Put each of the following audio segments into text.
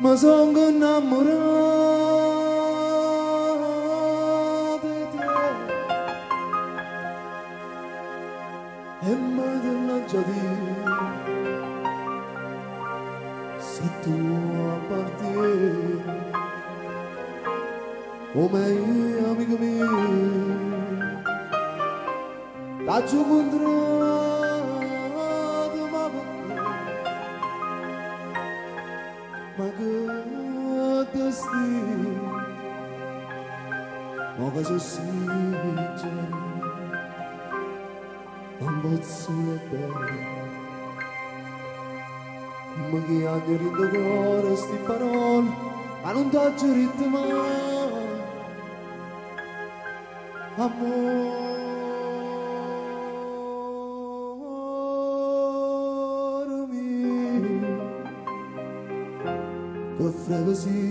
ma sono innamorato di te e mai te l'ho già detto se tu appartieni come io amico mio t'ho incontrato ma che destino ma che se si non posso vedere ma che hanno rinto cuore sti parole ma non t'ho detto mai amore mio che freguesi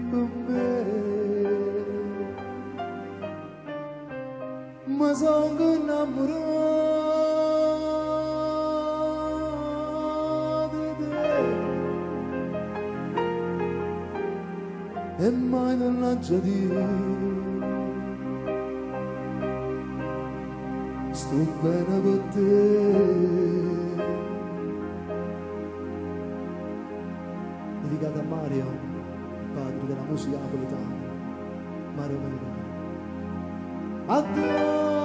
per me ma sono innamorato di te e mai non l'ho già detto sto bene con te dedicata a Mario il padre della musica napoletana Mario Melo addio